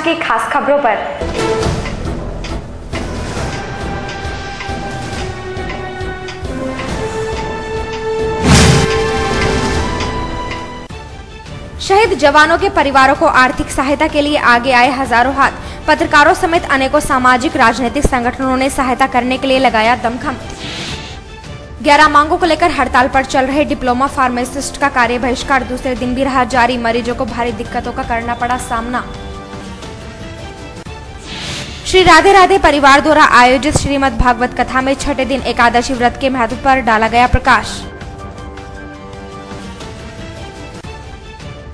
की खास खबरों पर। शहीद जवानों के परिवारों को आर्थिक सहायता के लिए आगे आए हजारों हाथ। पत्रकारों समेत अनेकों सामाजिक राजनीतिक संगठनों ने सहायता करने के लिए लगाया दमखम। 11 मांगों को लेकर हड़ताल पर चल रहे डिप्लोमा फार्मासिस्ट का कार्य बहिष्कार दूसरे दिन भी रहा जारी। मरीजों को भारी दिक्कतों का करना पड़ा सामना। श्री राधे राधे परिवार द्वारा आयोजित श्रीमद् भागवत कथा में छठे दिन एकादशी व्रत के महत्व पर डाला गया प्रकाश।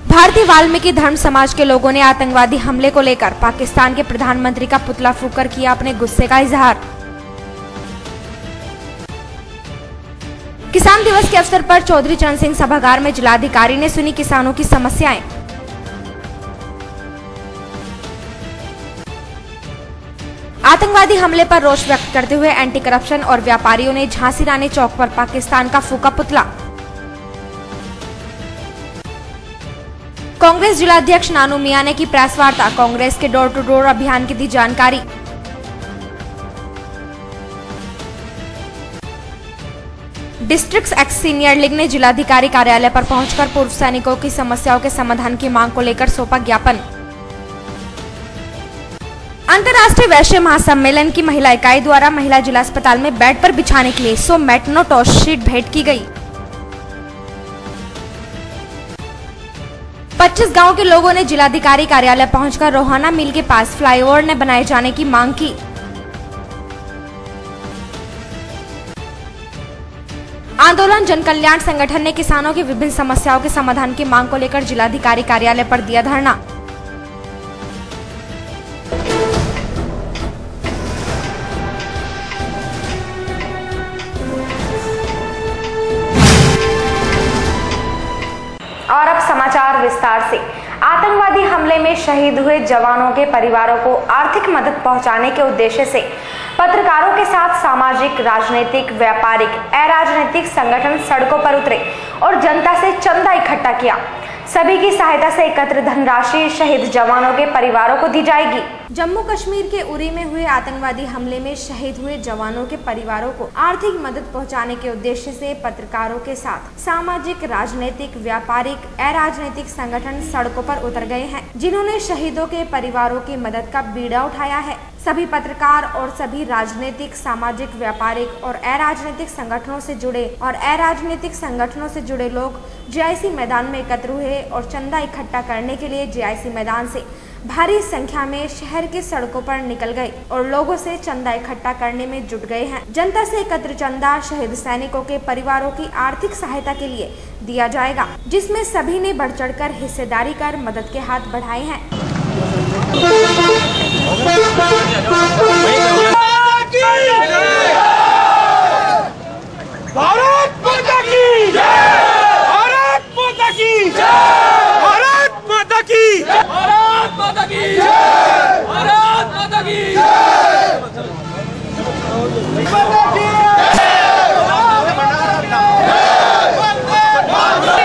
भारतीय वाल्मीकि धर्म समाज के लोगों ने आतंकवादी हमले को लेकर पाकिस्तान के प्रधानमंत्री का पुतला फूंककर किया अपने गुस्से का इजहार। किसान दिवस के अवसर पर चौधरी चरण सिंह सभागार में जिलाधिकारी ने सुनी किसानों की समस्याएं। आतंकवादी हमले पर रोष व्यक्त करते हुए एंटी करप्शन और व्यापारियों ने झांसी रानी चौक पर पाकिस्तान का फूंका पुतला। कांग्रेस जिलाध्यक्ष नानू मियां ने की प्रेस वार्ता। कांग्रेस के डोर टू डोर अभियान की दी जानकारी। डिस्ट्रिक्ट एक्स सीनियर लीग ने जिलाधिकारी कार्यालय पर पहुंचकर पूर्व सैनिकों की समस्याओं के समाधान की मांग को लेकर सौंपा ज्ञापन। अंतर्राष्ट्रीय वैश्य महासम्मेलन की महिला इकाई द्वारा महिला जिला अस्पताल में बेड पर बिछाने के लिए 100 मेटनोटॉस शीट भेंट की गई। 25 गांव के लोगों ने जिलाधिकारी कार्यालय पहुंचकर रोहाना मिल के पास फ्लाईओवर ने बनाए जाने की मांग की। आंदोलन जन कल्याण संगठन ने किसानों की विभिन्न समस्याओं के समाधान की मांग को लेकर जिलाधिकारी कार्यालय पर दिया धरना। और अब समाचार विस्तार से। आतंकवादी हमले में शहीद हुए जवानों के परिवारों को आर्थिक मदद पहुंचाने के उद्देश्य से पत्रकारों के साथ सामाजिक, राजनीतिक, व्यापारिक, अराजनीतिक संगठन सड़कों पर उतरे और जनता से चंदा इकट्ठा किया। सभी की सहायता से एकत्र धनराशि शहीद जवानों के परिवारों को दी जाएगी। जम्मू कश्मीर के उरी में हुए आतंकवादी हमले में शहीद हुए जवानों के परिवारों को आर्थिक मदद पहुंचाने के उद्देश्य से पत्रकारों के साथ सामाजिक, राजनीतिक, व्यापारिक, अराजनीतिक संगठन सड़कों पर उतर गए हैं, जिन्होंने शहीदों के परिवारों की मदद का बीड़ा उठाया है। सभी पत्रकार और सभी राजनीतिक, सामाजिक, व्यापारिक और अराजनीतिक संगठनों से जुड़े लोग जेआईसी मैदान में एकत्र हुए और चंदा इकट्ठा करने के लिए जेआईसी मैदान से भारी संख्या में शहर की सड़कों पर निकल गए और लोगों से चंदा इकट्ठा करने में जुट गए हैं। जनता से एकत्र चंदा शहीद सैनिकों के परिवारों की आर्थिक सहायता के लिए दिया जाएगा, जिसमें सभी ने बढ़ चढ़कर हिस्सेदारी कर मदद के हाथ बढ़ाए हैं। भारत माता की जय! भारत माता की जय! भारत माता की जय! भारत माता की जय! भारत माता की जय!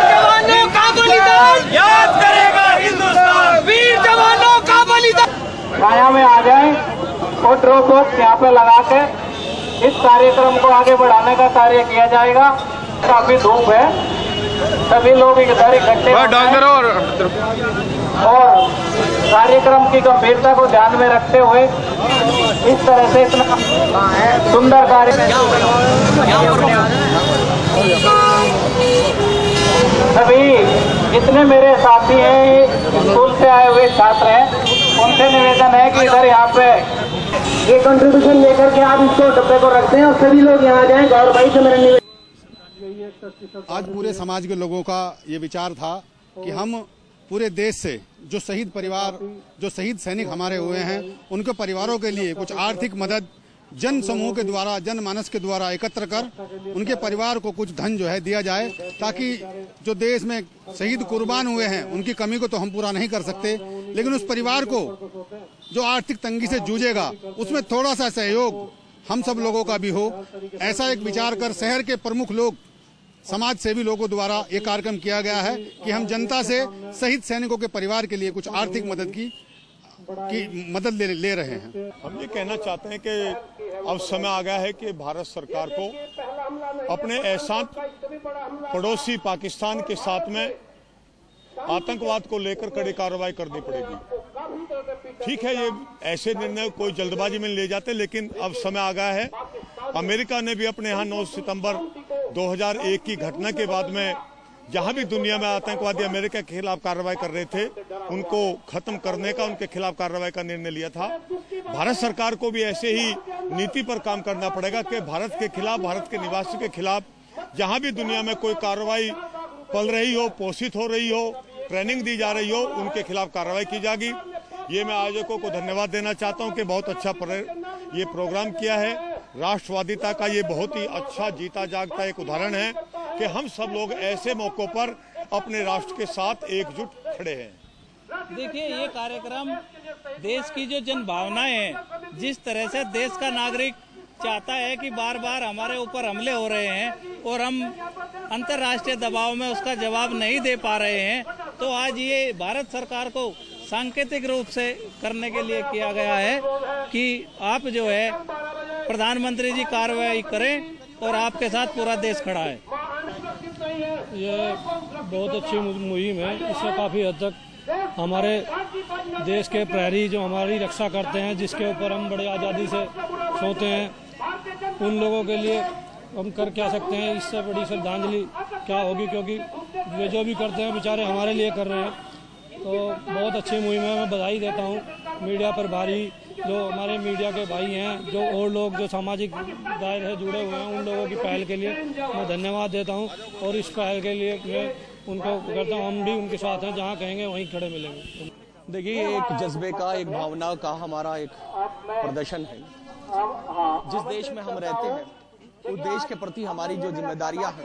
जवानों का बलिदान याद करेगा हिंदुस्तान। वीर जवानों का बलिदान। छाया में आ जाए और ड्रॉप बॉक्स यहाँ पे लगा के इस कार्यक्रम को आगे बढ़ाने का कार्य किया जाएगा। काफी धूप है, सभी लोग इधर इकट्ठे और कार्यक्रम की गंभीरता को ध्यान में रखते हुए इस तरह से इतना सुंदर कार्यक्रम सभी जितने मेरे साथी हैं, स्कूल से आए हुए छात्र हैं, उनसे निवेदन है कि इधर यहाँ पे ये कंट्रीब्यूशन लेकर के आप इसको डब्बे को रखते हैं और सभी लोग यहाँ आ जाएं। गौर भाई से मेरा निवेदन। आज पूरे समाज के लोगों का ये विचार था कि हम पूरे देश से जो शहीद परिवार, जो शहीद सैनिक हमारे हुए हैं, उनके परिवारों के लिए कुछ आर्थिक मदद जन समूह के द्वारा, जनमानस के द्वारा एकत्र कर उनके परिवार को कुछ धन जो है दिया जाए, ताकि जो देश में शहीद कुर्बान हुए हैं उनकी कमी को तो हम पूरा नहीं कर सकते, लेकिन उस परिवार को जो आर्थिक तंगी से जूझेगा उसमें थोड़ा सा सहयोग हम सब लोगों का भी हो। ऐसा एक विचार कर शहर के प्रमुख लोग, समाज सेवी लोगों द्वारा ये कार्यक्रम किया गया है कि हम जनता से शहीद सैनिकों के परिवार के लिए कुछ आर्थिक मदद की की मदद ले रहे हैं। हम ये कहना चाहते हैं कि अब समय आ गया है कि भारत सरकार को अपने एहसान पड़ोसी पाकिस्तान के साथ में आतंकवाद को लेकर कड़ी कार्रवाई करनी पड़ेगी। ठीक है, ये ऐसे निर्णय कोई जल्दबाजी में ले जाते, लेकिन अब समय आ गया है। अमेरिका ने भी अपने यहाँ 9 सितंबर 2001 की घटना के बाद में जहां भी दुनिया में आतंकवादी अमेरिका के खिलाफ कार्रवाई कर रहे थे, उनको खत्म करने का, उनके खिलाफ कार्रवाई का निर्णय लिया था। भारत सरकार को भी ऐसे ही नीति पर काम करना पड़ेगा कि भारत के खिलाफ, भारत के निवासियों के खिलाफ जहां भी दुनिया में कोई कार्रवाई पल रही हो, पोषित हो रही हो, ट्रेनिंग दी जा रही हो, उनके खिलाफ कार्रवाई की जाएगी। ये मैं आयोजकों को धन्यवाद देना चाहता हूं कि बहुत अच्छा ये प्रोग्राम किया है। राष्ट्रवादिता का ये बहुत ही अच्छा जीता जागता एक उदाहरण है कि हम सब लोग ऐसे मौकों पर अपने राष्ट्र के साथ एकजुट खड़े हैं। देखिए, ये कार्यक्रम देश की जो जन भावनाएं हैं, जिस तरह से देश का नागरिक चाहता है कि बार बार हमारे ऊपर हमले हो रहे हैं और हम अंतर्राष्ट्रीय दबाव में उसका जवाब नहीं दे पा रहे हैं, तो आज ये भारत सरकार को सांकेतिक रूप से करने के लिए किया गया है कि आप जो है प्रधानमंत्री जी कार्रवाई करें और आपके साथ पूरा देश खड़ा है। ये बहुत अच्छी मुहिम है। इससे काफ़ी हद तक हमारे देश के प्रहरी जो हमारी रक्षा करते हैं, जिसके ऊपर हम बड़े आज़ादी से सोते हैं, उन लोगों के लिए हम कर क्या सकते हैं। इससे बड़ी श्रद्धांजलि क्या होगी, क्योंकि वे जो भी करते हैं बेचारे हमारे लिए कर रहे हैं। तो बहुत अच्छी मुहिम है। मैं बधाई देता हूँ मीडिया प्रभारी, जो हमारे मीडिया के भाई हैं, जो और लोग जो सामाजिक दायरे से जुड़े हुए हैं, उन लोगों की पहल के लिए मैं धन्यवाद देता हूँ। और इस पहल के लिए मैं उनको करता हूँ, हम भी उनके साथ हैं, जहाँ कहेंगे वहीं खड़े मिलेंगे। देखिए, एक जज्बे का, एक भावना का हमारा एक प्रदर्शन है। जिस देश में हम रहते हैं उस देश के प्रति हमारी जो जिम्मेदारियां हैं,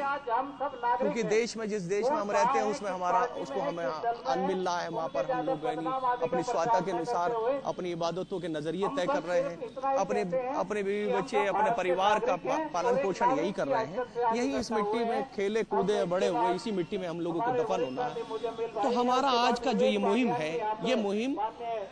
क्योंकि देश में, जिस देश में हम रहते हैं उसमें हमें अन्न मिल रहा है, वहाँ पर हम लोग अपनी स्वायत्ता के अनुसार अपनी इबादतों के नजरिए तय कर रहे हैं, अपने बीवी बच्चे, अपने परिवार का पालन पोषण यही कर रहे हैं। यही इस मिट्टी में खेले कूदे बड़े हुए, इसी मिट्टी में हम लोगों को दफन होना है। तो हमारा आज का जो ये मुहिम है, ये मुहिम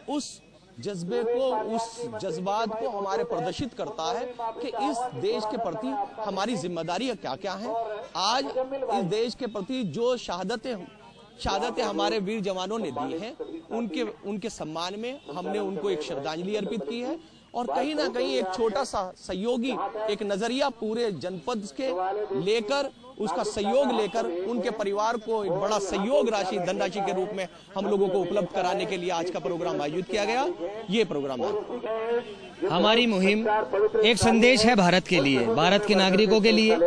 उस जज्बे को, उस जज्बात को हमारे प्रदर्शित करता है कि इस देश के प्रति हमारी जिम्मेदारियां क्या क्या हैं। आज इस देश के प्रति जो शहादतें हमारे वीर जवानों ने दी हैं, उनके सम्मान में हमने उनको एक श्रद्धांजलि अर्पित की है। और कहीं ना कहीं एक छोटा सा सहयोगी, एक नजरिया पूरे जनपद के लेकर, उसका सहयोग लेकर उनके परिवार को एक बड़ा सहयोग राशि, धनराशि के रूप में हम लोगों को उपलब्ध कराने के लिए आज का प्रोग्राम आयोजित किया गया। ये प्रोग्राम हमारी मुहिम एक संदेश है भारत के लिए, भारत के नागरिकों के लिए,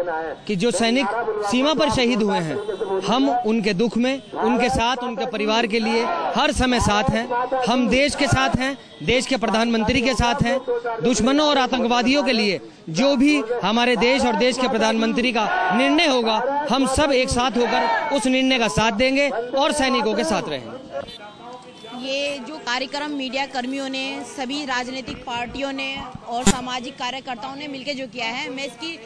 कि जो सैनिक सीमा पर शहीद हुए हैं, हम उनके दुख में, उनके साथ, उनके परिवार के लिए हर समय साथ हैं। हम देश के साथ हैं, देश के प्रधानमंत्री के साथ हैं। दुश्मनों और आतंकवादियों के लिए जो भी हमारे देश और देश के प्रधानमंत्री का निर्णय होगा, हम सब एक साथ होकर उस निर्णय का साथ देंगे और सैनिकों के साथ रहेंगे। ये जो कार्यक्रम मीडिया कर्मियों ने, सभी राजनीतिक पार्टियों ने और सामाजिक कार्यकर्ताओं ने मिलकर जो किया है, मैं इसकी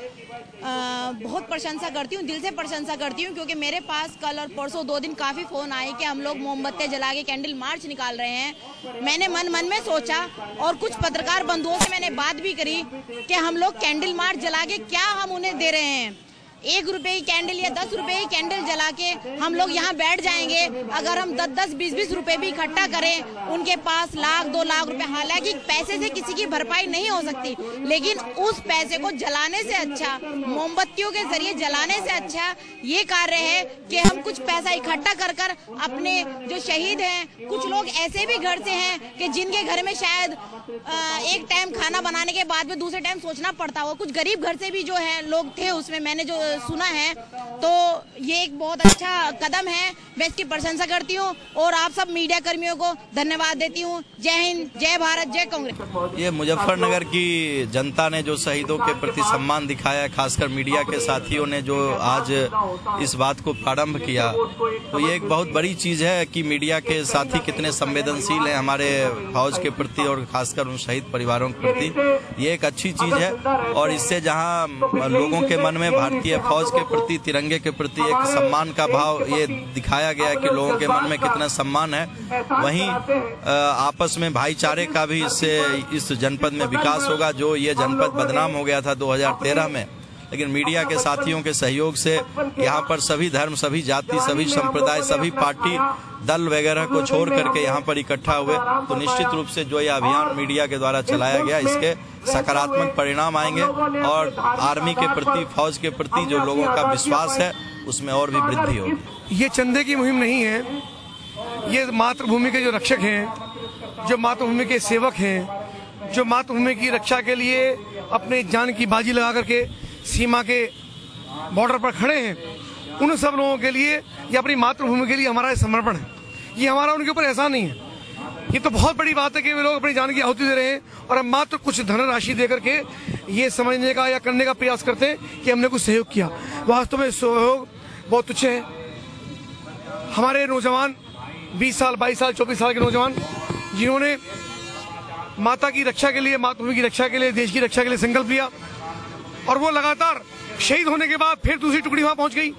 बहुत प्रशंसा करती हूँ, दिल से प्रशंसा करती हूँ। क्योंकि मेरे पास कल और परसों 2 दिन काफ़ी फ़ोन आए कि हम लोग मोमबत्ती जला के कैंडल मार्च निकाल रहे हैं। मैंने मन में सोचा और कुछ पत्रकार बंधुओं से मैंने बात भी करी कि हम लोग कैंडल मार्च जला के क्या हम उन्हें दे रहे हैं। 1 रुपए की कैंडल या 10 रुपए की कैंडल जला के हम लोग यहाँ बैठ जाएंगे। अगर हम 10-10, 20-20 रुपए भी इकट्ठा करें, उनके पास लाख 2 लाख रुपए, हालांकि पैसे से किसी की भरपाई नहीं हो सकती, लेकिन उस पैसे को जलाने से अच्छा, मोमबत्तियों के जरिए जलाने से अच्छा ये कार्य है कि हम कुछ पैसा इकट्ठा कर अपने जो शहीद हैं, कुछ लोग ऐसे भी घर से हैं कि जिनके घर में शायद एक टाइम खाना बनाने के बाद में दूसरे टाइम सोचना पड़ता हो, कुछ गरीब घर से भी जो है लोग थे उसमें, मैंने जो सुना है। तो ये एक बहुत अच्छा कदम है, मैं इसकी प्रशंसा करती हूँ और आप सब मीडिया कर्मियों को धन्यवाद देती हूँ। जय हिंद, जय भारत, जय कांग्रेस। ये मुजफ्फरनगर की जनता ने जो शहीदों के प्रति सम्मान दिखाया, खासकर मीडिया के साथियों ने जो आज इस बात को प्रारंभ किया, तो ये एक बहुत बड़ी चीज है कि मीडिया के साथी कितने संवेदनशील हैं हमारे फौज के प्रति और खासकर उन शहीद परिवारों के प्रति। ये एक अच्छी चीज है और इससे जहां लोगों के मन में भारतीय फौज के प्रति, तिरंगे के प्रति एक सम्मान का भाव ये दिखाया गया कि लोगों के मन में कितना सम्मान है। वहीं आपस में भाईचारे का भी इससे इस जनपद में विकास होगा। जो ये जनपद बदनाम हो गया था 2013 में, लेकिन मीडिया के साथियों के सहयोग से यहाँ पर सभी धर्म, सभी जाति, सभी संप्रदाय, सभी पार्टी दल वगैरह को छोड़ करके यहाँ पर इकट्ठा हुए। तो निश्चित रूप से जो यह अभियान मीडिया के द्वारा चलाया गया, इसके सकारात्मक परिणाम आएंगे और आर्मी के प्रति, फौज के प्रति जो लोगों का विश्वास है उसमें और भी वृद्धि होगी। ये चंदे की मुहिम नहीं है, ये मातृभूमि के जो रक्षक हैं, जो मातृभूमि के सेवक हैं, जो मातृभूमि की रक्षा के लिए अपने जान की बाजी लगा करके सीमा के बॉर्डर पर खड़े हैं, उन सब लोगों के लिए ये अपनी मातृभूमि के लिए हमारा समर्पण है। ये हमारा उनके ऊपर एहसान नहीं है। ये तो बहुत बड़ी बात है कि वे लोग अपनी जान की आहुति दे रहे हैं और हम मात्र कुछ धनराशि देकर के ये समझने का या करने का प्रयास करते हैं कि हमने कुछ सहयोग किया। वास्तव में सहयोग बहुत तुच्छ है। हमारे नौजवान 20 साल, 22 साल, 24 साल के नौजवान जिन्होंने माता की रक्षा के लिए, मातृभूमि की रक्षा के लिए, देश की रक्षा के लिए संकल्प लिया और वो लगातार शहीद होने के बाद फिर दूसरी टुकड़ी वहां पहुंच गई।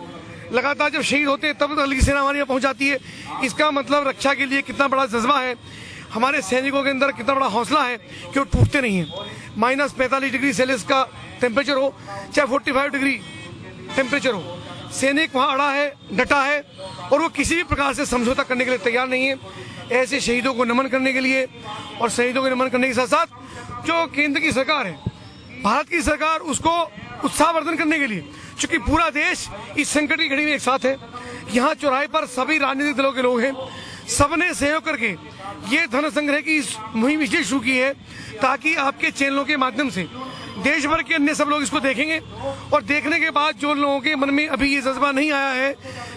लगातार जब शहीद होते हैं तब अगली सेना हमारे यहाँ पहुंच जाती है। इसका मतलब रक्षा के लिए कितना बड़ा जज्बा है, हमारे सैनिकों के अंदर कितना बड़ा हौसला है कि वो टूटते नहीं हैं। -45 डिग्री सेल्सियस का टेम्परेचर हो, चाहे 45 डिग्री टेम्परेचर हो, सैनिक वहाँ अड़ा है, डटा है और वो किसी भी प्रकार से समझौता करने के लिए तैयार नहीं है। ऐसे शहीदों को नमन करने के लिए और शहीदों को नमन करने के साथ साथ जो केंद्र की सरकार है, भारत की सरकार, उसको उत्साहवर्धन करने के लिए, क्योंकि पूरा देश इस संकट की घड़ी में एक साथ है। यहाँ चौराहे पर सभी राजनीतिक दलों के लोग हैं, सबने सहयोग करके ये धन संग्रह की मुहिम इसलिए शुरू की है ताकि आपके चैनलों के माध्यम से देश भर के अन्य सब लोग इसको देखेंगे और देखने के बाद जो लोगों के मन में अभी ये जज्बा नहीं आया है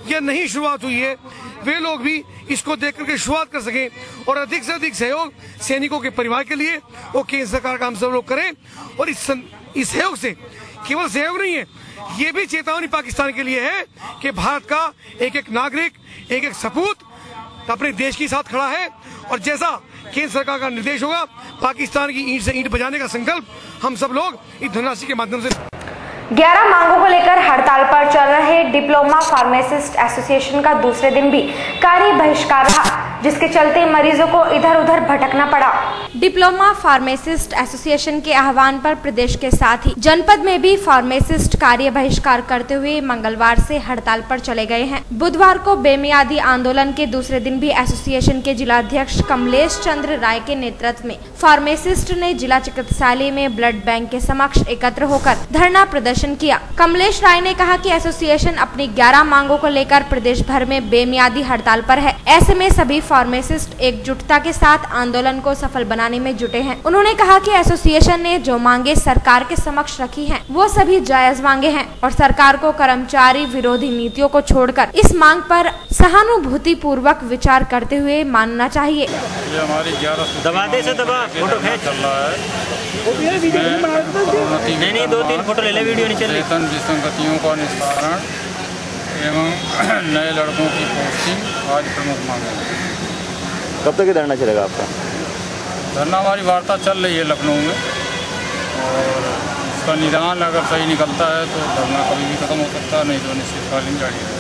या नहीं शुरुआत हुई है, वे लोग भी इसको देख करके शुरुआत कर सकें और अधिक से अधिक सहयोग सैनिकों के परिवार के लिए वो केंद्र सरकार का हम सब लोग करें। और इस सहयोग से केवल सहयोग नहीं है, ये भी चेतावनी पाकिस्तान के लिए है कि भारत का एक एक नागरिक, एक एक सपूत अपने देश के साथ खड़ा है और जैसा केंद्र सरकार का निर्देश होगा, पाकिस्तान की ईंट से ईंट बजाने का संकल्प हम सब लोग इस धनराशि के माध्यम से। 11 मांगों को लेकर हड़ताल पर चल रहे डिप्लोमा फार्मासिस्ट एसोसिएशन का दूसरे दिन भी कार्य बहिष्कार रहा, जिसके चलते मरीजों को इधर उधर भटकना पड़ा। डिप्लोमा फार्मासिस्ट एसोसिएशन के आह्वान पर प्रदेश के साथ ही जनपद में भी फार्मासिस्ट कार्य बहिष्कार करते हुए मंगलवार से हड़ताल पर चले गए हैं। बुधवार को बेमियादी आंदोलन के दूसरे दिन भी एसोसिएशन के जिलाध्यक्ष कमलेश चंद्र राय के नेतृत्व में फार्मासिस्ट ने जिला चिकित्सालय में ब्लड बैंक के समक्ष एकत्र होकर धरना प्रदर्शन किया। कमलेश राय ने कहा कि एसोसिएशन अपनी 11 मांगों को लेकर प्रदेश भर में बेमियादी हड़ताल पर है। ऐसे में सभी फार्मासिस्ट एकजुटता के साथ आंदोलन को सफल बनाने में जुटे हैं। उन्होंने कहा कि एसोसिएशन ने जो मांगे सरकार के समक्ष रखी हैं, वो सभी जायज मांगे हैं और सरकार को कर्मचारी विरोधी नीतियों को छोड़कर इस मांग पर सहानुभूति पूर्वक विचार करते हुए मानना चाहिए। ये हमारी 11 दबाते से दबा फोटो खींच चल रहा है। नहीं 2-3 फोटो ले ले, वीडियो नहीं चल रही। वेतन विसंगतियों का निस्तारण एवं नए लड़कों की पोस्टिंग आज प्रमुख मांग है। कब तक ये धरना चलेगा आपका? धरना हमारी वार्ता चल रही है लखनऊ में और इसका निदान अगर सही निकलता है तो धरना कभी भी खत्म हो सकता है, नहीं तो अनिश्चितकालीन जारी रहेगा।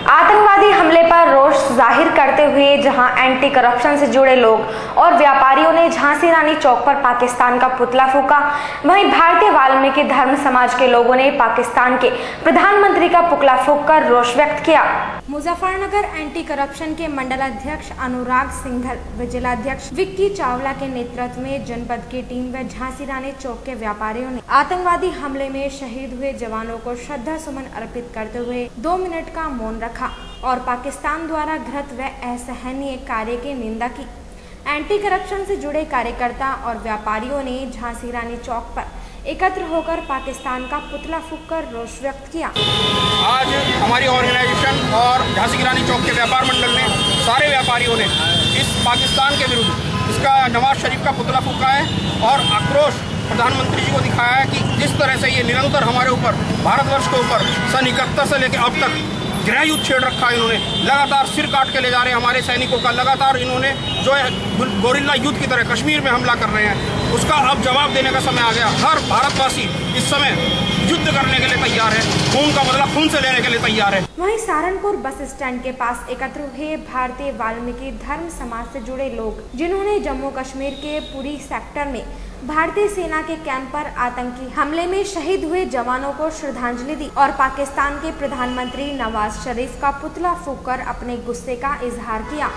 आतंकवादी हमले पर रोष जाहिर करते हुए जहां एंटी करप्शन से जुड़े लोग और व्यापारियों ने झांसी रानी चौक पर पाकिस्तान का पुतला फूंका, वहीं भारतीय वाल्मीकि धर्म समाज के लोगों ने पाकिस्तान के प्रधानमंत्री का पुतला फूंककर रोष व्यक्त किया। मुजफ्फरनगर एंटी करप्शन के मंडल अध्यक्ष अनुराग सिंघल व जिलाध्यक्ष विक्की चावला के नेतृत्व में जनपद की टीम व झांसी रानी चौक के व्यापारियों ने आतंकवादी हमले में शहीद हुए जवानों को श्रद्धा सुमन अर्पित करते हुए 2 मिनट का मौन रखा और पाकिस्तान द्वारा घृत व असहनीय कार्य की निंदा की। एंटी करप्शन से जुड़े कार्यकर्ता और व्यापारियों ने झांसी रानी चौक पर एकत्र होकर पाकिस्तान का पुतला फूंककर रोष व्यक्त किया। आज हमारी ऑर्गेनाइजेशन और झांसी की रानी चौक के व्यापार मंडल में सारे व्यापारियों ने इस पाकिस्तान के विरुद्ध इसका नवाज शरीफ का पुतला फूंका है और आक्रोश प्रधानमंत्री जी को दिखाया है कि जिस तरह से ये निरंतर हमारे ऊपर, भारतवर्ष के ऊपर सन 71 से लेकर अब तक गृह युद्ध छेड़ रखा है। इन्होंने लगातार सिर काट के ले जा रहे हैं हमारे सैनिकों का, लगातार इन्होंने जो है गोरिल्ला युद्ध की तरह कश्मीर में हमला कर रहे हैं, उसका अब जवाब देने का समय आ गया। हर भारतवासी इस समय युद्ध युद्ध करने के लिए तैयार है, खून का बदला खून से लेने के लिए तैयार है। वहीं सहारनपुर बस स्टैंड के पास एकत्र हुए भारतीय वाल्मीकि धर्म समाज से जुड़े लोग, जिन्होंने जम्मू कश्मीर के पुरी सेक्टर में भारतीय सेना के कैंप पर आतंकी हमले में शहीद हुए जवानों को श्रद्धांजलि दी और पाकिस्तान के प्रधानमंत्री नवाज शरीफ का पुतला फूंककर अपने गुस्से का इजहार किया।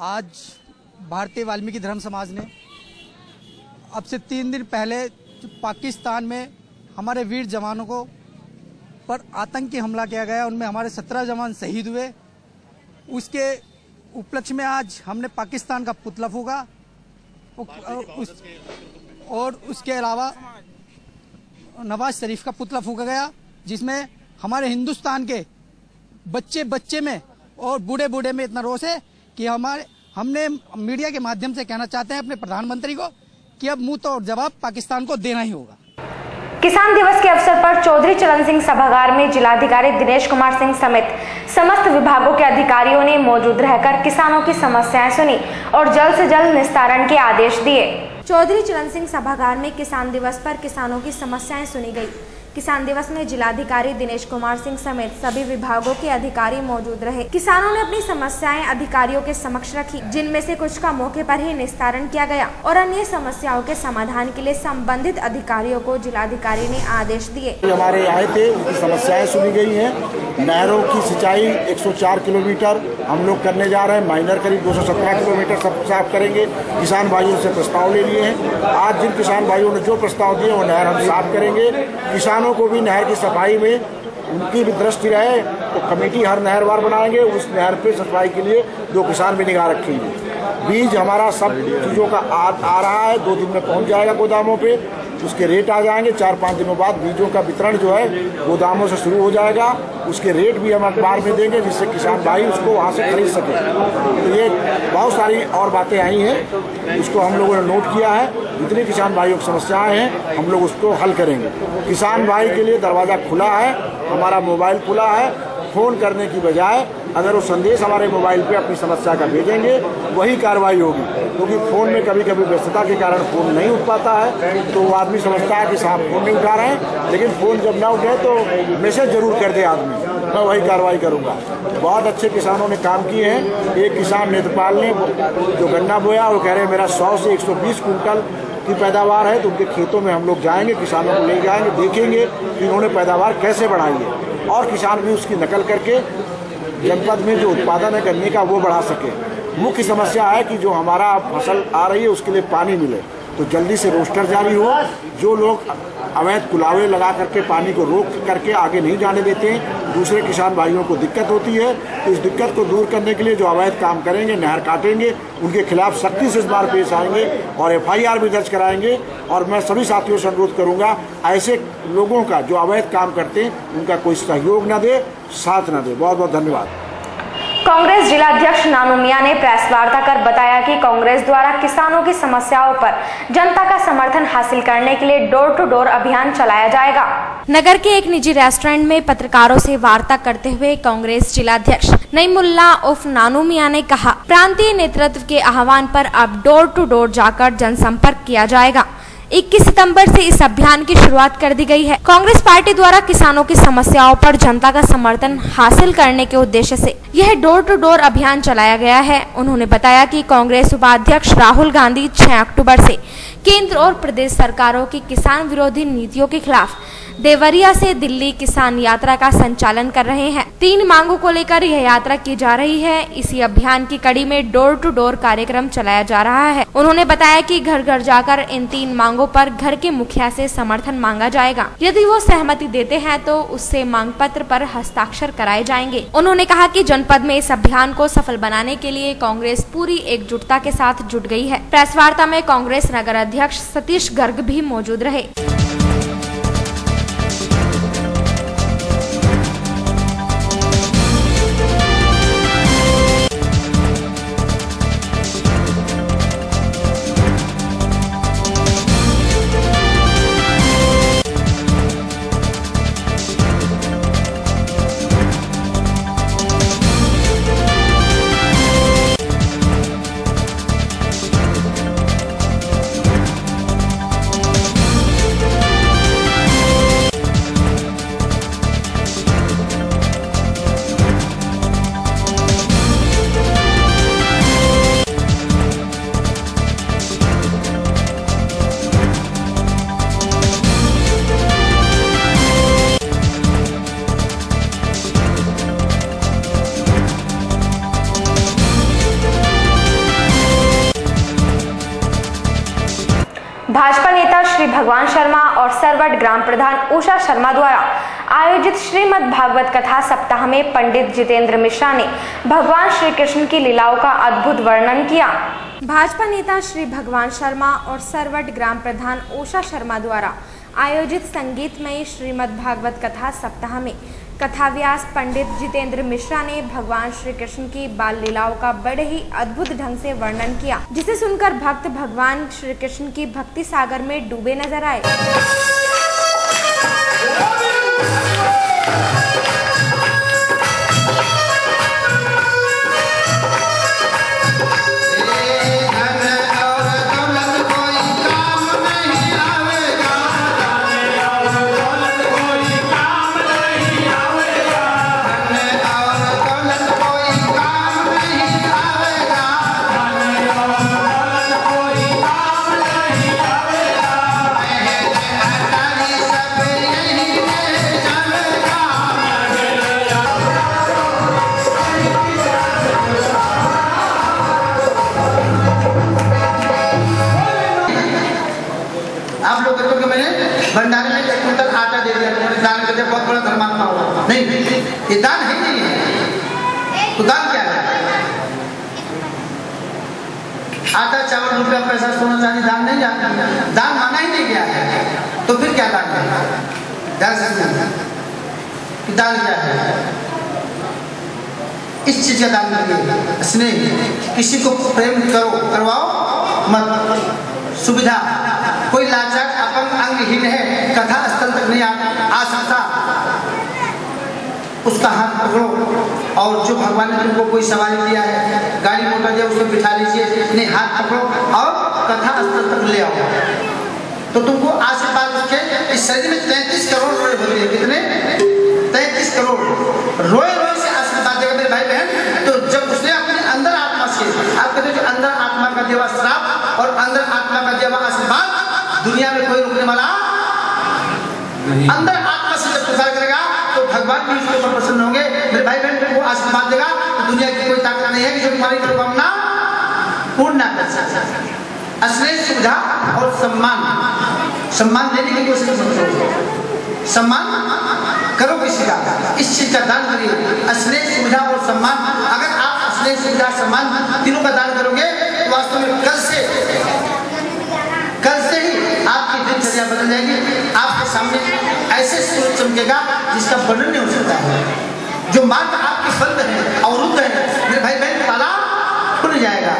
आज भारतीय वाल्मीकि धर्म समाज ने अब से 3 दिन पहले जो पाकिस्तान में हमारे वीर जवानों को पर आतंकी हमला किया गया, उनमें हमारे 17 जवान शहीद हुए, उसके उपलक्ष्य में आज हमने पाकिस्तान का पुतला फूंका और उसके अलावा नवाज शरीफ का पुतला फूंका गया, जिसमें हमारे हिंदुस्तान के बच्चे बच्चे में और बूढ़े बूढ़े में इतना रोष है कि हमने मीडिया के माध्यम से कहना चाहते हैं अपने प्रधानमंत्री को कि अब मुंह तोड़ जवाब पाकिस्तान को देना ही होगा। किसान दिवस के अवसर पर चौधरी चरण सिंह सभागार में जिलाधिकारी दिनेश कुमार सिंह समेत समस्त विभागों के अधिकारियों ने मौजूद रहकर किसानों की समस्याएं सुनी और जल्द से जल्द निस्तारण के आदेश दिए। चौधरी चरण सिंह सभागार में किसान दिवस पर किसानों की समस्याएं सुनी गई। किसान दिवस में जिलाधिकारी दिनेश कुमार सिंह समेत सभी विभागों के अधिकारी मौजूद रहे। किसानों ने अपनी समस्याएं अधिकारियों के समक्ष रखी, जिनमें से कुछ का मौके पर ही निस्तारण किया गया और अन्य समस्याओं के समाधान के लिए संबंधित अधिकारियों को जिलाधिकारी ने आदेश दिए। हमारे आए थे, उनकी समस्याएं सुनी गई हैं। नहरों की सिंचाई 104 किलोमीटर हम लोग करने जा रहे हैं, माइनर करीब 217 किलोमीटर सब साफ करेंगे। किसान भाइयों से प्रस्ताव ले लिए हैं। आज जिन किसान भाइयों ने जो प्रस्ताव दिए वो नहर हम साफ करेंगे। किसानों को भी नहर की सफाई में उनकी भी दृष्टि रहे तो कमेटी हर नहरवार बनाएंगे, उस नहर पे सफाई के लिए 2 किसान भी निगाह रखेंगे। बीज हमारा सब चीज़ों का आ रहा है, 2 दिन में पहुंच जाएगा गोदामों पे, उसके रेट आ जाएंगे। 4-5 दिनों बाद बीजों का वितरण जो है गोदामों से शुरू हो जाएगा। उसके रेट भी हम अखबार में देंगे जिससे किसान भाई उसको वहाँ से खरीद सके। तो ये बहुत सारी और बातें आई हैं, उसको हम लोगों ने नोट किया है। जितने किसान भाइयों की समस्याएं हैं हम लोग उसको हल करेंगे। किसान भाई के लिए दरवाज़ा खुला है, हमारा मोबाइल खुला है। फ़ोन करने की बजाय अगर वो संदेश हमारे मोबाइल पे अपनी समस्या का भेजेंगे वही कार्रवाई होगी, क्योंकि फ़ोन में कभी कभी व्यस्तता के कारण फ़ोन नहीं उठ पाता है। तो वो आदमी समझता है कि साहब फ़ोन नहीं उठा रहे हैं, लेकिन फ़ोन जब ना उठे तो मैसेज जरूर कर दे आदमी, मैं वही कार्रवाई करूँगा। बहुत अच्छे किसानों ने काम किए हैं। एक किसान नेत्रपाल ने जो गन्ना बोया वो कह रहे हैं मेरा 100 से 120 कुंटल की पैदावार है। तो उनके खेतों में हम लोग जाएंगे, किसानों को ले जाएंगे, देखेंगे कि उन्होंने पैदावार कैसे बढ़ाई है और किसान भी उसकी नकल करके जनपद में जो उत्पादन है गन्ने का वो बढ़ा सके। मुख्य समस्या है कि जो हमारा फसल आ रही है उसके लिए पानी मिले, तो जल्दी से रोस्टर जारी हो। जो लोग अवैध कुलावे लगा करके पानी को रोक करके आगे नहीं जाने देते हैं, दूसरे किसान भाइयों को दिक्कत होती है। तो इस दिक्कत को दूर करने के लिए जो अवैध काम करेंगे, नहर काटेंगे, उनके खिलाफ सख्ती से इस बार पेश आएंगे और FIR भी दर्ज कराएंगे। और मैं सभी साथियों से अनुरोध करूंगा, ऐसे लोगों का जो अवैध काम करते हैं उनका कोई सहयोग न दे, साथ न दे। बहुत बहुत धन्यवाद। कांग्रेस जिलाध्यक्ष नानू मियां ने प्रेस वार्ता कर बताया कि कांग्रेस द्वारा किसानों की समस्याओं पर जनता का समर्थन हासिल करने के लिए डोर टू डोर अभियान चलाया जाएगा। नगर के एक निजी रेस्टोरेंट में पत्रकारों से वार्ता करते हुए कांग्रेस जिलाध्यक्ष नईमुल्ला उर्फ नानू मियां ने कहा, प्रांतीय नेतृत्व के आह्वान पर अब डोर टू डोर जाकर जनसंपर्क किया जाएगा। 21 सितंबर से इस अभियान की शुरुआत कर दी गई है। कांग्रेस पार्टी द्वारा किसानों की समस्याओं पर जनता का समर्थन हासिल करने के उद्देश्य से यह डोर टू डोर अभियान चलाया गया है। उन्होंने बताया कि कांग्रेस उपाध्यक्ष राहुल गांधी 6 अक्टूबर से केंद्र और प्रदेश सरकारों की किसान विरोधी नीतियों के खिलाफ देवरिया से दिल्ली किसान यात्रा का संचालन कर रहे हैं। 3 मांगों को लेकर यह यात्रा की जा रही है। इसी अभियान की कड़ी में डोर टू डोर कार्यक्रम चलाया जा रहा है। उन्होंने बताया कि घर घर जाकर इन 3 मांगों पर घर के मुखिया से समर्थन मांगा जाएगा। यदि वो सहमति देते हैं तो उससे मांग पत्र पर हस्ताक्षर कराए जाएंगे। उन्होंने कहा कि जनपद में इस अभियान को सफल बनाने के लिए कांग्रेस पूरी एकजुटता के साथ जुट गई है। प्रेस वार्ता में कांग्रेस नगर अध्यक्ष सतीश गर्ग भी मौजूद रहे। भाजपा नेता श्री भगवान शर्मा और सरवट ग्राम प्रधान उषा शर्मा द्वारा आयोजित श्रीमद् भागवत कथा सप्ताह में पंडित जितेंद्र मिश्रा ने भगवान श्री कृष्ण की लीलाओं का अद्भुत वर्णन किया। भाजपा नेता श्री भगवान शर्मा और सरवट ग्राम प्रधान उषा शर्मा द्वारा आयोजित संगीतमयी श्रीमद् भागवत कथा सप्ताह में कथाव्यास पंडित जितेंद्र मिश्रा ने भगवान श्री कृष्ण की बाल लीलाओं का बड़े ही अद्भुत ढंग से वर्णन किया, जिसे सुनकर भक्त भगवान श्री कृष्ण की भक्ति सागर में डूबे नजर आए। भंडारे में 1 कुंटल आटा दे दिया, तुमने दान कर दिया, बहुत बड़ा धर्मात्मा हुआ। नहीं, ये दान है नहीं है। तो दान क्या है? आटा, चावल, रुपया, पैसा, सोना, चांदी दान नहीं जाता, दान माना ही नहीं गया है। तो फिर क्या दान है? दान क्या है? इस चीज का दान करिए, स्नेह, किसी को प्रेम करो, करवाओ मत, सुविधा, कोई लाचार अपंग अंगहीन है, कथा स्थल तक नहीं आ सकता, उसका हाथ पकड़ो। और जो भगवान ने तुमको कोई सवारी दिया है, गाड़ी मोटर दिया, उसको बिठा लीजिए, नहीं हाथ पकड़ो और कथा स्थल तक ले आओ, तो तुमको आशीर्वाद रखे। इस शरीर में 33 करोड़ रोए होते हैं। कितने? 33 करोड़ रोए रोए से आशीर्वाद देगा मेरे भाई बहन। तो जब उसने अपने अंदर आत्मा से, आप कहते जो अंदर आत्मा का देवा श्राप और अंदर आत्मा का देवा आशीर्वाद, दुनिया में कोई रुकने वाला नहीं। अंदर आत्मा से जब प्रसार करेगा तो भगवान भी उसके ऊपर प्रसन्न होंगे। मेरे भाई बहन को आशीर्वाद देगा तो दुनिया की कोई ताकत नहीं है कि जो तुम्हारी मनोकामना पूर्ण ना कर सके। स्नेह, सुविधा और सम्मान देने की कोशिश समझो, सम्मान करो किसी का, इस चीज का दान करिए। स्नेह, सुविधा और सम्मान, अगर आप स्नेह, सुविधा, सम्मान तीनों का दान करोगे तो वास्तव में कल से ही आपकी दिनचर्या बदल जाएगी। आपके सामने ऐसे सूरज चमकेगा जिसका वर्णन नहीं हो सकता है। जो मार्ग आपके बंद है, अवरुद्ध है, मेरे भाई बहन, ताला खुल जाएगा,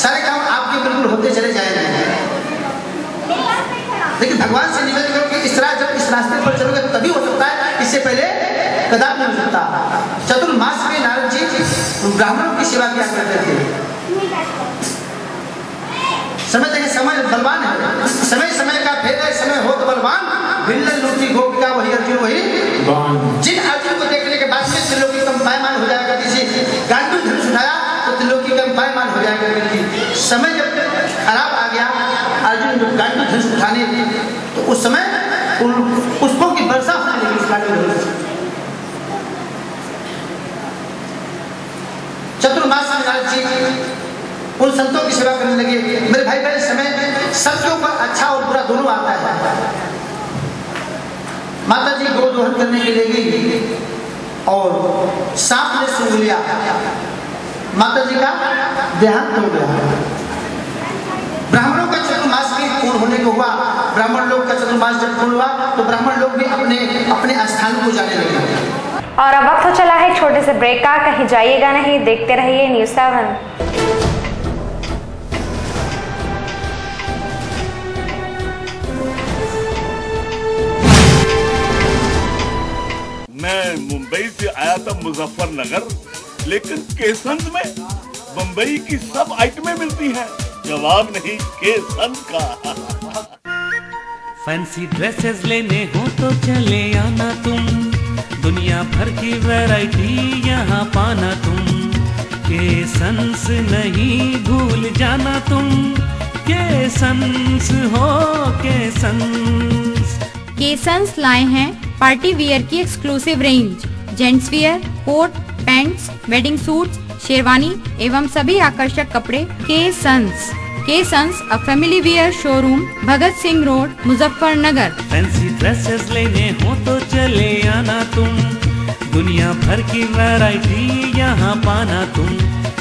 सारे काम आपके बिल्कुल होते चले जाएंगे। लेकिन भगवान से निवेदन करो कि इस तरह जब इस रास्ते पर चलोगे तभी हो सकता है, इससे पहले कदापि नहीं हो सकता। चतुर्मास में नारद जी ब्राह्मणों की सेवा किया करते थे। समझते हैं समय बलवान है, समय का भेद है, समय हो तो बलवान, भिल्ल लूटी गोपिका वही अर्जुन वही। जिन अर्जुन को देखने के बाद में त्रिलोकी कंपायमान हो जाएगा, किसी गांडू धनुष उठाया तो त्रिलोकी कंपायमान हो जाएगा। समय जब खराब आ गया, अर्जुन गांडू धनुष उठाने, तो उस समय पुष्पों की वर्षा होने लगी उस गांडू धनुष। चतुर्मास में नारद जी उन संतों की सेवा करने लगे। मेरे भाई बहन, समय सबके ऊपर अच्छा और बुरा दोनों आता है। माता जी गौ दोहन करने के लिए गई और सांप ने सूंघ लिया, माता जी का देहांत हो गया। ब्राह्मणों का चतुर्मास भी पूर्ण होने को हुआ, ब्राह्मण लोग का चतुर्मास जब पूर्ण हुआ तो ब्राह्मण लोग भी अपने अपने स्थानों को जाने लगे। और अब वक्त हो चला है छोटे से ब्रेक का, कहीं जाइएगा नहीं, देखते रहिए न्यूज़ 7। मैं मुंबई से आया था मुजफ्फरनगर, लेकिन केसंद में मुंबई की सब आइटमें मिलती हैं, जवाब नहीं केसंद का। फैंसी ड्रेसेस लेने हो तो चले आना तुम, दुनिया भर की वैरायटी यहाँ पाना तुम। केसंस नहीं भूल जाना तुम, केसंस हो केसंस। केसंस लाए हैं पार्टी वियर की exclusive range, gents wear, coat, pants, wedding suits, sherwani एवं सभी आकर्षक कपड़े K Sons. K Sons a family wear showroom, Bhagat Singh road, Muzaffarnagar. Fancy dresses लेने हो तो चले आना तुम, दुनिया भर की वैरायटी यहाँ पाना तुम,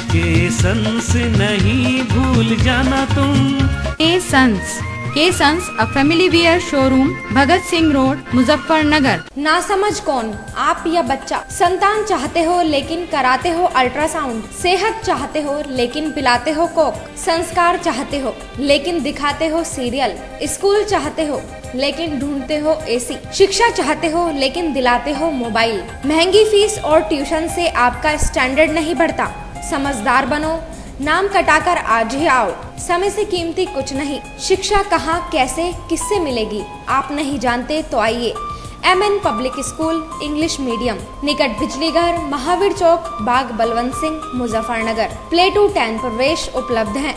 के सन्स नहीं भूल जाना तुम। K Sons a family wear showroom, Bhagat Singh road, Muzaffarnagar. ना समझ कौन, आप या बच्चा, संतान चाहते हो लेकिन कराते हो अल्ट्रासाउंड, सेहत चाहते हो लेकिन पिलाते हो कोक, संस्कार चाहते हो लेकिन दिखाते हो सीरियल, स्कूल चाहते हो लेकिन ढूंढते हो एसी, शिक्षा चाहते हो लेकिन दिलाते हो मोबाइल। महंगी फीस और ट्यूशन से आपका स्टैंडर्ड नहीं बढ़ता। समझदार बनो, नाम कटाकर आज ही आओ। समय से कीमती कुछ नहीं। शिक्षा कहाँ, कैसे, किससे मिलेगी आप नहीं जानते तो आइए। MN public school English medium, निकट बिजली घर, महावीर चौक, बाग बलवंत सिंह, मुजफ्फरनगर। प्ले टू 10 प्रवेश उपलब्ध है।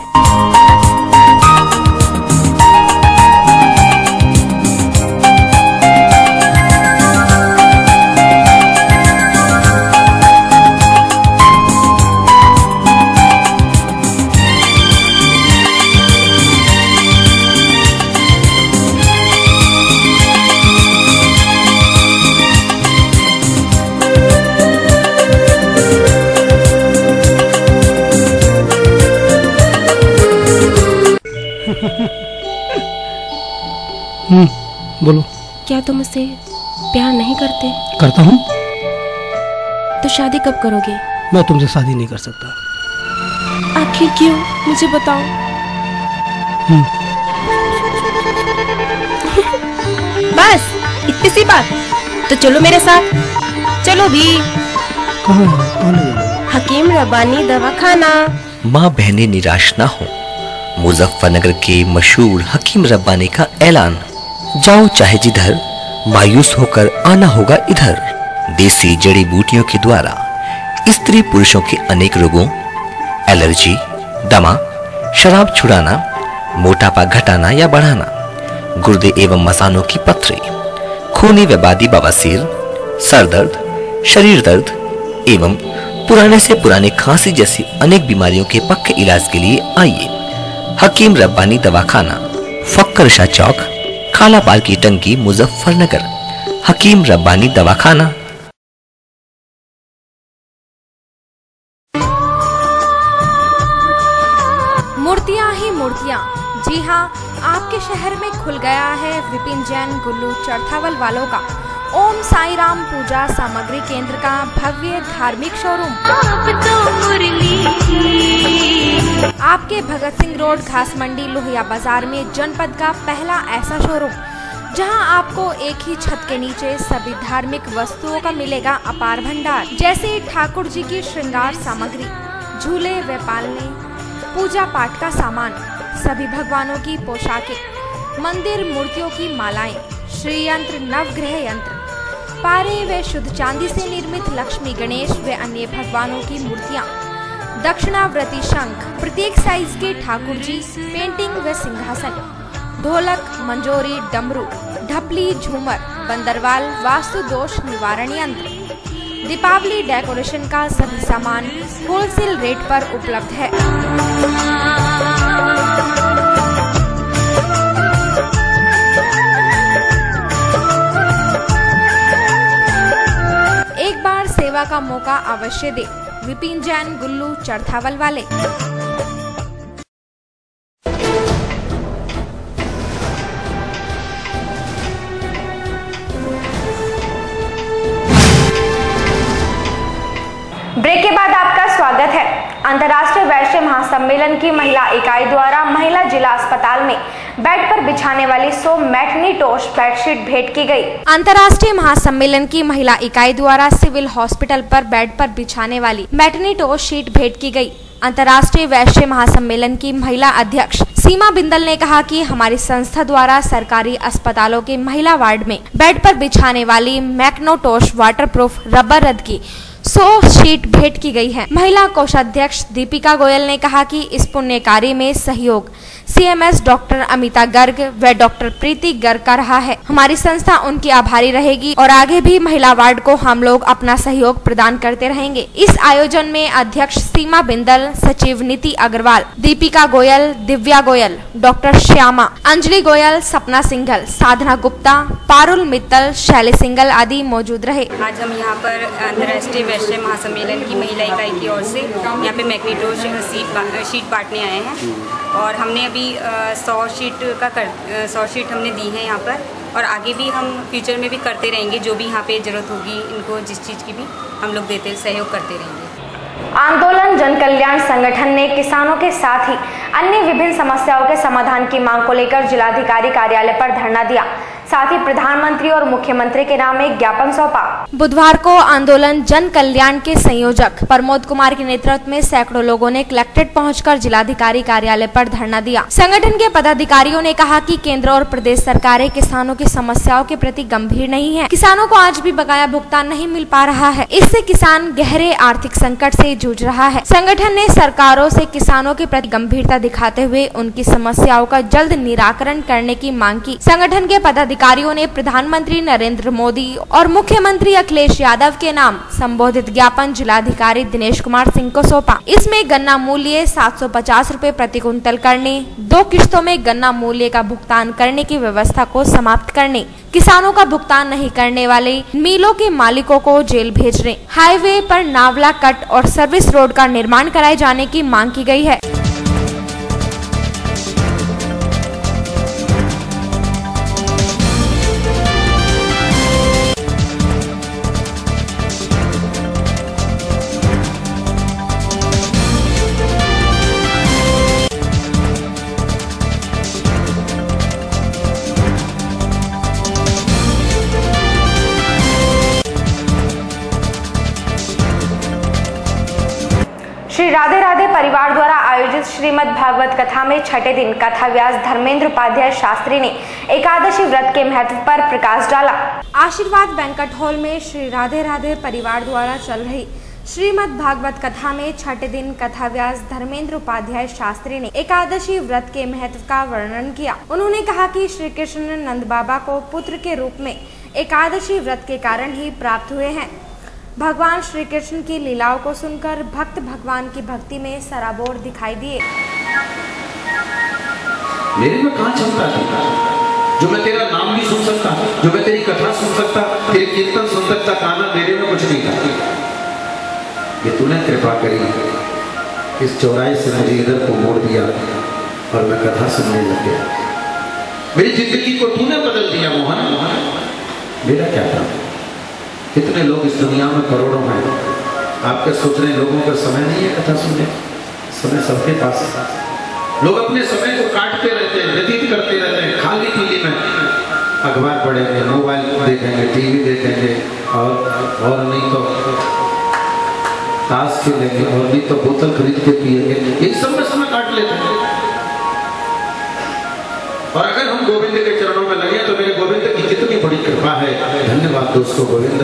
बोलो। क्या तुम मुझसे प्यार नहीं करते? करता हूँ। तो शादी कब करोगे? मैं तुमसे शादी नहीं कर सकता। आखिर क्यों, मुझे बताओ। बस इतनी सी बात? तो चलो मेरे साथ, चलो भी। हकीम रब्बानी दवाखाना। माँ बहनें निराश ना हो, मुजफ्फरनगर के मशहूर हकीम रब्बानी का ऐलान। जाओ चाहे जिधर, मायूस होकर आना होगा इधर। देसी जड़ी बूटियों के द्वारा स्त्री पुरुषों के अनेक रोगों, एलर्जी, दमा, शराब छुड़ाना, मोटापा घटाना या बढ़ाना, गुर्दे एवं मसानों की पथरी, खूनी व बादी बवासीर, सर दर्द, शरीर दर्द एवं पुराने से पुराने खांसी जैसी अनेक बीमारियों के पक्के इलाज के लिए आइए हकीम रब्बानी दवाखाना, फक्कर शाह चौक, काला बाल की टंकी, मुजफ्फरनगर। हकीम रब्बानी दवाखाना। मूर्तियां ही मूर्तियां। जी हाँ, आपके शहर में खुल गया है विपिन जैन गुल्लू चरथावल वालों का ओम साई राम पूजा सामग्री केंद्र का भव्य धार्मिक शोरूम। आपके भगत सिंह रोड घास मंडी लोहिया बाजार में जनपद का पहला ऐसा शोरूम जहां आपको एक ही छत के नीचे सभी धार्मिक वस्तुओं का मिलेगा अपार भंडार, जैसे ठाकुर जी की श्रृंगार सामग्री, झूले व पालने, पूजा पाठ का सामान, सभी भगवानों की पोशाकें, मंदिर मूर्तियों की मालाएं, श्री यंत्र, नवग्रह यंत्र, पारे व शुद्ध चांदी से निर्मित लक्ष्मी, गणेश व अन्य भगवानों की मूर्तियां, दक्षिणाव्रती शंख, प्रत्येक साइज के ठाकुर जी, पेंटिंग व सिंहासन, ढोलक, मंजोरी, डमरू, ढपली, झूमर, बंदरवाल, वास्तु दोष निवारण यंत्र, दीपावली डेकोरेशन का सभी सामान होलसेल रेट पर उपलब्ध है। एक बार सेवा का मौका अवश्य दे। विपिन जैन गुल्लू चरथावल वाले। ब्रेक के बाद आपका स्वागत है। अंतर्राष्ट्रीय वैश्य महासम्मेलन की महिला इकाई द्वारा महिला जिला अस्पताल में बेड पर बिछाने वाली 100 मैग्नीटोश बेडशीट भेंट की गई। अंतर्राष्ट्रीय महासम्मेलन की महिला इकाई द्वारा सिविल हॉस्पिटल पर बेड पर बिछाने वाली मैग्नीटोश शीट भेंट की गई। अंतर्राष्ट्रीय वैश्य महासम्मेलन की महिला अध्यक्ष सीमा बिंदल ने कहा कि हमारी संस्था द्वारा सरकारी अस्पतालों के महिला वार्ड में बेड पर बिछाने वाली मैग्नीटोश वाटरप्रूफ रबर रद्द की 100 शीट भेंट की गई है। महिला कोषाध्यक्ष दीपिका गोयल ने कहा कि इस पुण्य कार्य में सहयोग CMS डॉक्टर अमिता गर्ग व डॉक्टर प्रीति गर्ग का रहा है। हमारी संस्था उनकी आभारी रहेगी और आगे भी महिला वार्ड को हम लोग अपना सहयोग प्रदान करते रहेंगे। इस आयोजन में अध्यक्ष सीमा बिंदल, सचिव नीति अग्रवाल, दीपिका गोयल, दिव्या गोयल, डॉक्टर श्यामा, अंजलि गोयल, सपना सिंघल, साधना गुप्ता, पारुल मित्तल, शैली सिंघल आदि मौजूद रहे। आज हम यहाँ पर अंतर्राष्ट्रीय वैश्य महासम्मेलन की महिला इकाई की ओर से यहाँ पे मैग्नीटोज शीट बांटने आए हैं और हमने अभी 100 शीट हमने दी है यहाँ पर और आगे भी हम फ्यूचर में भी करते रहेंगे। जो भी यहाँ पे ज़रूरत होगी इनको जिस चीज़ की भी हम लोग सहयोग करते रहेंगे। आंदोलन जन कल्याण संगठन ने किसानों के साथ ही अन्य विभिन्न समस्याओं के समाधान की मांग को लेकर जिलाधिकारी कार्यालय पर धरना दिया। साथ ही प्रधानमंत्री और मुख्यमंत्री के नाम एक ज्ञापन सौंपा। बुधवार को आंदोलन जन कल्याण के संयोजक प्रमोद कुमार के नेतृत्व में सैकड़ों लोगों ने कलेक्ट्रेट पहुंचकर जिलाधिकारी कार्यालय पर धरना दिया। संगठन के पदाधिकारियों ने कहा कि केंद्र और प्रदेश सरकारें किसानों की समस्याओं के प्रति गंभीर नहीं है। किसानों को आज भी बकाया भुगतान नहीं मिल पा रहा है। इससे किसान गहरे आर्थिक संकट से जूझ रहा है। संगठन ने सरकारों से किसानों के प्रति गंभीरता दिखाते हुए उनकी समस्याओं का जल्द निराकरण करने की मांग की। संगठन के पदाधिकारियों ने प्रधानमंत्री नरेंद्र मोदी और मुख्यमंत्री अखिलेश यादव के नाम संबोधित ज्ञापन जिलाधिकारी दिनेश कुमार सिंह को सौंपा। इसमें गन्ना मूल्य 750 रुपए प्रति कुंतल करने, 2 किश्तों में गन्ना मूल्य का भुगतान करने की व्यवस्था को समाप्त करने, किसानों का भुगतान नहीं करने वाले मिलों के मालिकों को जेल भेजने, हाईवे पर नावला कट और सर्विस रोड का निर्माण कराए जाने की मांग की गई है। श्री राधे राधे परिवार द्वारा आयोजित श्रीमद् भागवत कथा में छठे दिन कथा व्यास धर्मेंद्र उपाध्याय शास्त्री ने एकादशी व्रत के महत्व पर प्रकाश डाला। आशीर्वाद बैंक्वेट हॉल में श्री राधे राधे परिवार द्वारा चल रही श्रीमद् भागवत कथा में छठे दिन कथा व्यास धर्मेंद्र उपाध्याय शास्त्री ने एकादशी व्रत के महत्व का वर्णन किया। उन्होंने कहा कि श्री कृष्ण नंद बाबा को पुत्र के रूप में एकादशी व्रत के कारण ही प्राप्त हुए हैं। भगवान श्री कृष्ण की लीलाओं को सुनकर भक्त भगवान की भक्ति में सराबोर दिखाई दिए। मेरे में कहाँ क्षमता थी जो मैं तेरा नाम भी सुन सकता, जो मैं तेरी कथा सुन सकता, तेरे कीर्तन सुन सकता, काना मेरे में कुछ नहीं था। ये तूने कृपा करी, इस चौराहे से मुझे इधर को मोड़ दिया और मैं कथा सुनने लग गया। मेरी जिंदगी को तूने बदल दिया मोहन। मेरा क्या था? कितने लोग इस दुनिया में करोड़ों हैं। आपके सोचने लोगों का समय नहीं है कथा सुनने, समय सबके पास है। लोग अपने समय को काटते रहते हैं, व्यतीत करते रहते हैं खाली पीली में। अखबार पढ़ेंगे, मोबाइल देखेंगे, टीवी देखेंगे और नहीं तो ताश खेलेंगे और नहीं तो बोतल खरीद के पिएंगे। एक सब में समय काट लेते हैं। और अगर हम गोविंद के चरणों में लगे तो मेरे गोविंद की कितनी बड़ी कृपा है। धन्यवाद दोस्तों गोविंद,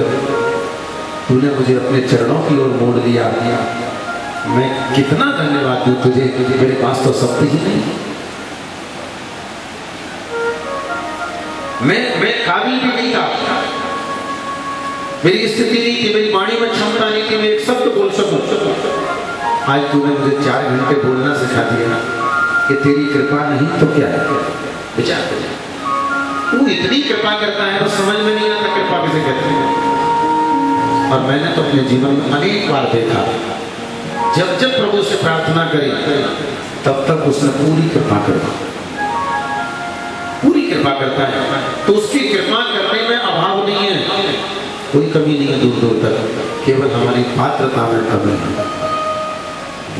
तूने मुझे अपने चरणों की ओर मोड़ दिया। मैं कितना धन्यवाद दूं तुझे, मेरे पास तो शब्द ही नहीं। मैं काबिल भी नहीं था, मेरी स्थिति नहीं थी, मेरी वाणी में क्षमता नहीं थी, मैं एक शब्द बोल सकूं। आज तूने मुझे 4 घंटे बोलना सिखा दिया कि तेरी कृपा नहीं तो क्या है। विचार कर, तू इतनी कृपा करता है तो समझ में नहीं आता कृपा किसे कहते हैं। और मैंने तो अपने जीवन में अनेक बार देखा, जब जब प्रभु से प्रार्थना करी तब तक उसने पूरी कृपा करी, पूरी कृपा करता है। तो उसकी कृपा करने में अभाव नहीं है, कोई कमी नहीं है दूर दूर तक, केवल हमारी पात्रता में कमी है।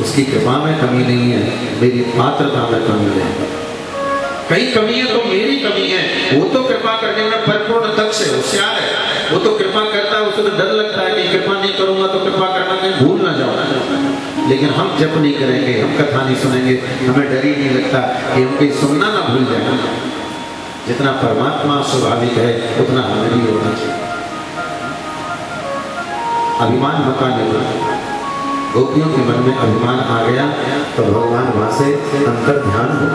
उसकी कृपा में कमी नहीं है, मेरी पात्रता में कमी है। कहीं कमी है तो मेरी कमी है। वो तो कृपा करने में परिपूर्ण दक्ष है, होशियार है। वो तो कृपा करता है, उसे तो डर लगता है कि कृपा नहीं करूंगा तो कृपा करना कहीं भूल ना जाओ। लेकिन हम जप नहीं करेंगे, हम कथा नहीं सुनेंगे, हमें डर ही नहीं लगता कि हम कहीं सुनना ना भूल जाए। जितना परमात्मा स्वाभाविक है उतना हमें भी होना चाहिए। अभिमान मौका नहीं, गोपियों के मन में अभिमान आ गया तो भगवान वहां से अंतर ध्यान हो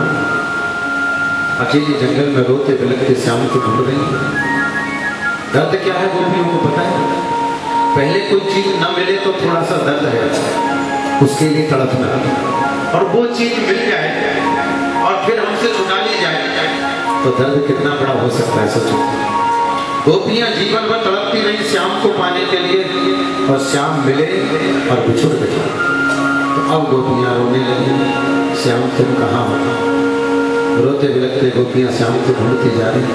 अकेले जंगल में रोते बिलखते श्याम को ढूंढ रही है। दर्द क्या है गोपियों को पता है। पहले कोई चीज न मिले तो थोड़ा सा दर्द है, उसके लिए तड़पना, और वो चीज मिल जाए और फिर हमसे छुड़ा ली जाए तो दर्द कितना बड़ा हो सकता है सोचो। गोपियां जीवन भर तड़पती रही श्याम को पाने के लिए, और श्याम मिले और बिछुड़ गए। तो अब गोपियां रोने लगी, श्याम तुम कहाँ हो। रोते बिलखते गोपियां श्याम को ढूंढती जा रही।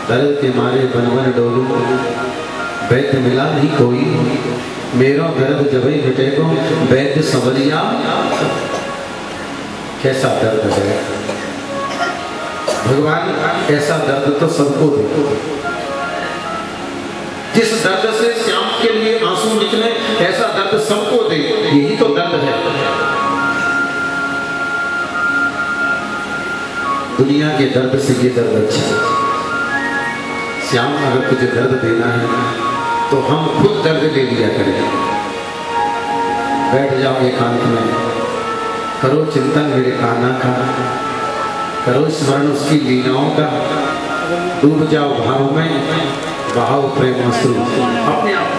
दर्द के मारे बन बन डोलू, वैद्य मिला नहीं कोई, मेरो दर्द जबई मिटेगो वैद्य संवरिया। कैसा दर्द है भगवान, ऐसा दर्द तो सबको दे। जिस दर्द से श्याम के लिए आंसू निकले, ऐसा दर्द सबको दे, यही तो दर्द है। दुनिया के दर्द से ये दर्द अच्छा है। श्याम अगर तुझे दर्द देना है तो हम खुद दर्द ले लिया करेंगे। बैठ जाओ एकांत में, करो चिंतन मेरे कान्हा का, करो स्मरण उसकी लीलाओं का, डूब जाओ भाव में, बहाओ प्रेम अश्रु अपने आप।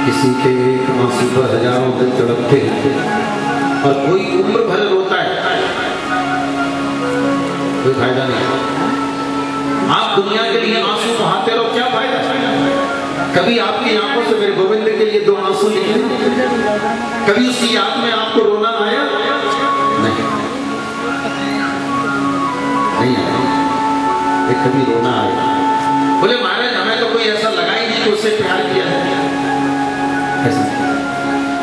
किसी के एक आंसू पर हजारों दिल तड़पते हैं, और कोई उम्र भर रोता है, कोई फायदा नहीं। आप दुनिया के लिए आंसू बहाते रहो, क्या फायदा। कभी आपकी आंखों से मेरे गोविंद के लिए दो आंसू निकले, कभी उसकी याद में आपको रोना आया? नहीं, नहीं आया। कभी रोना आया। बोले महाराज हमें तो कोई ऐसा लगा ही नहीं कि उससे प्यार किया है। ऐसा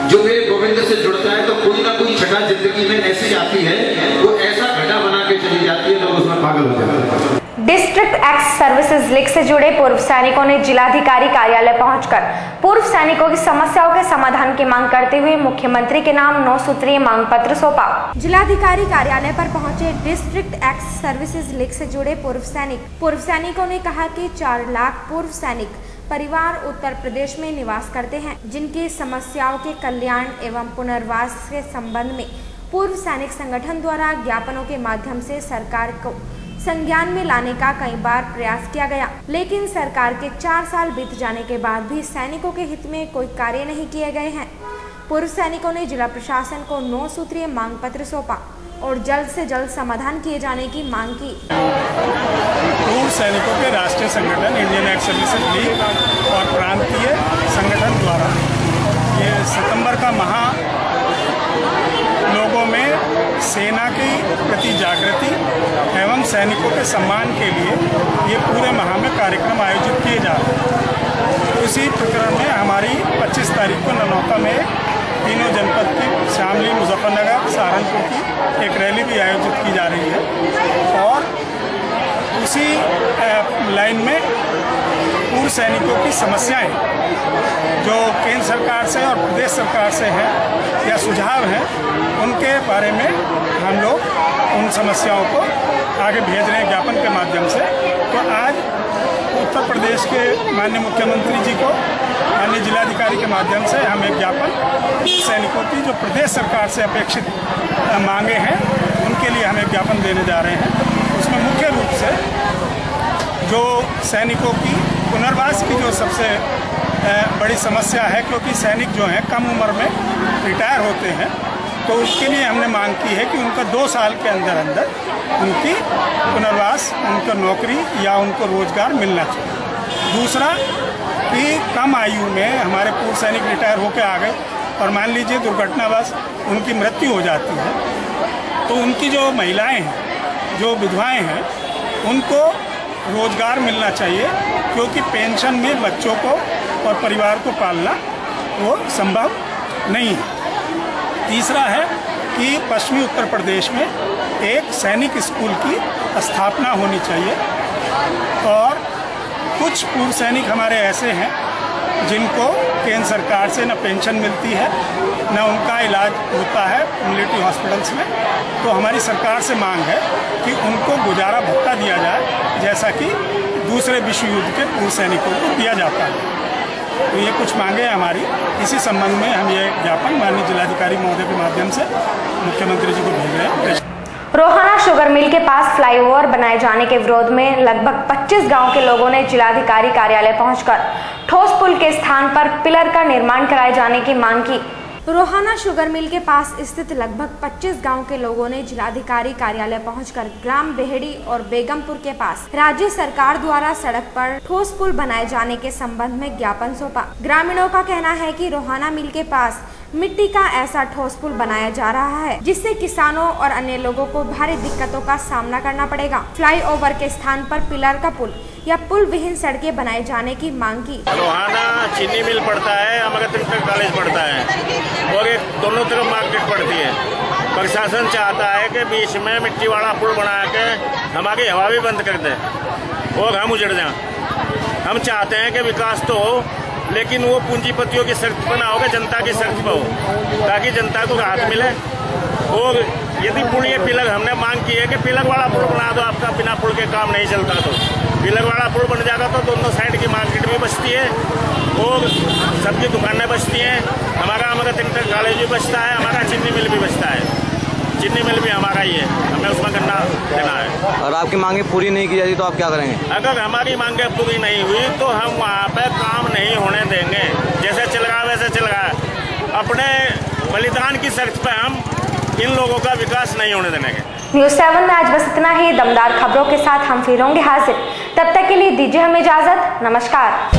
जो मेरे गोविंद से जुड़ता है तो कोई ना कोई छटा जिंदगी में ऐसी आती है, वो ऐसा घटा बना के चली जाती है, लोग उसमें पागल हो जाते हैं। डिस्ट्रिक्ट एक्स सर्विसेज लीग से जुड़े पूर्व सैनिकों ने जिलाधिकारी कार्यालय पहुंचकर पूर्व सैनिकों की समस्याओं के समाधान की मांग करते हुए मुख्यमंत्री के नाम 9 सूत्रीय मांग पत्र सौंपा। जिलाधिकारी कार्यालय पर पहुंचे डिस्ट्रिक्ट एक्स सर्विसेज लीग से जुड़े पूर्व सैनिकों ने कहा कि 4 लाख पूर्व सैनिक परिवार उत्तर प्रदेश में निवास करते हैं, जिनकी समस्याओं के कल्याण एवं पुनर्वास के संबंध में पूर्व सैनिक संगठन द्वारा ज्ञापनों के माध्यम से सरकार को संज्ञान में लाने का कई बार प्रयास किया गया, लेकिन सरकार के 4 साल बीत जाने के बाद भी सैनिकों के हित में कोई कार्य नहीं किए गए हैं। पूर्व सैनिकों ने जिला प्रशासन को 9 सूत्रीय मांग पत्र सौंपा और जल्द से जल्द समाधान किए जाने की मांग की। पूर्व सैनिकों के राष्ट्रीय संगठन इंडियन एक्स सर्विसेज लीग और प्रांतीय संगठन द्वारा ये सितंबर का माह लोगों में सेना की प्रति जागृति एवं सैनिकों के सम्मान के लिए ये पूरे माह में कार्यक्रम आयोजित किए जा रहे हैं। उसी प्रकरण में हमारी 25 तारीख को ननौता में तीनों जनपद की शामली, मुजफ्फरनगर, सहारनपुर की एक रैली भी आयोजित की जा रही है। और उसी लाइन में पूर्व सैनिकों की समस्याएं जो केंद्र सरकार से और प्रदेश सरकार से हैं या सुझाव हैं, उनके बारे में हम लोग उन समस्याओं को आगे भेज रहे हैं ज्ञापन के माध्यम से। तो आज उत्तर प्रदेश के माननीय मुख्यमंत्री जी को माननीय जिलाधिकारी के माध्यम से हम एक ज्ञापन सैनिकों की जो प्रदेश सरकार से अपेक्षित मांगे हैं उनके लिए हम एक ज्ञापन देने जा रहे हैं। उसमें मुख्य रूप से जो सैनिकों की पुनर्वास की जो सबसे बड़ी समस्या है, क्योंकि सैनिक जो हैं कम उम्र में रिटायर होते हैं, तो उसके लिए हमने मांग की है कि उनका 2 साल के अंदर अंदर उनकी पुनर्वास, उनको नौकरी या उनको रोजगार मिलना चाहिए। दूसरा कि कम आयु में हमारे पूर्व सैनिक रिटायर होकर आ गए और मान लीजिए दुर्घटनावश उनकी मृत्यु हो जाती है, तो उनकी जो महिलाएं हैं, जो विधवाएं हैं, उनको रोजगार मिलना चाहिए, क्योंकि पेंशन में बच्चों को और परिवार को पालना वो संभव नहीं है। तीसरा है कि पश्चिमी उत्तर प्रदेश में एक सैनिक स्कूल की स्थापना होनी चाहिए। और कुछ पूर्व सैनिक हमारे ऐसे हैं जिनको केंद्र सरकार से न पेंशन मिलती है, न उनका इलाज होता है मिलिट्री हॉस्पिटल्स में। तो हमारी सरकार से मांग है कि उनको गुजारा भत्ता दिया जाए, जैसा कि दूसरे विश्व युद्ध के पूर्व सैनिकों को दिया जाता है। तो ये कुछ मांगे हैं हमारी। इसी संबंध में हम ये ज्ञापन माननीय जिलाधिकारी महोदय के माध्यम से मुख्यमंत्री जी को भेजे हैं। रोहाना शुगर मिल के पास फ्लाईओवर बनाए जाने के विरोध में लगभग 25 गांव के लोगों ने जिलाधिकारी कार्यालय पहुंचकर ठोस पुल के स्थान पर पिलर का निर्माण कराए जाने की मांग की। रोहाना शुगर मिल के पास स्थित लगभग 25 गांव के लोगों ने जिलाधिकारी कार्यालय पहुंचकर ग्राम बेहड़ी और बेगमपुर के पास राज्य सरकार द्वारा सड़क पर ठोस पुल बनाए जाने के संबंध में ज्ञापन सौंपा। ग्रामीणों का कहना है कि रोहाना मिल के पास मिट्टी का ऐसा ठोस पुल बनाया जा रहा है जिससे किसानों और अन्य लोगों को भारी दिक्कतों का सामना करना पड़ेगा। फ्लाईओवर के स्थान पर पिलर का पुल या पुल विहीन सड़कें बनाए जाने की मांग की। रोहाना चीनी मिल पड़ता है, अमृत कॉलेज पड़ता है और एक दोनों तरफ मार्केट पड़ती है। प्रशासन चाहता है कि बीच में मिट्टी वाला पुल बना के हमारी हवा भी बंद कर दे और हम उजड़ जाएं। हम चाहते हैं कि विकास तो हो, लेकिन वो पूंजीपतियों की शर्त पर ना होगा, जनता की शर्त पर हो, ताकि जनता को राहत मिले। और यदि पुल ये पिलर हमने मांग की है कि पिलर वाला पुल बना दो, आपका बिना पुल के काम नहीं चलता। तो पिलर वाला पुल बन जाता तो दोनों साइड की मार्केट भी बचती है और सबकी दुकानें बचती हैं, हमारा अमृत इंटर कॉलेज भी बचता है, हमारा चीनी मिल भी बचता है। चीनी मिल भी हमारा ही है, हमें उसमें गन्ना देना है। और आपकी मांगे पूरी नहीं की जाती तो आप क्या करेंगे? अगर हमारी मांगे पूरी नहीं हुई तो हम वहाँ पे काम नहीं होने देंगे। जैसे चल रहा वैसे चल रहा है, अपने बलिदान की शर्त पे हम इन लोगों का विकास नहीं होने देंगे। न्यूज़ 7 में आज बस इतना ही। दमदार खबरों के साथ हम फिर होंगे हाजिर, तब तक के लिए दीजिए हमें इजाजत। नमस्कार।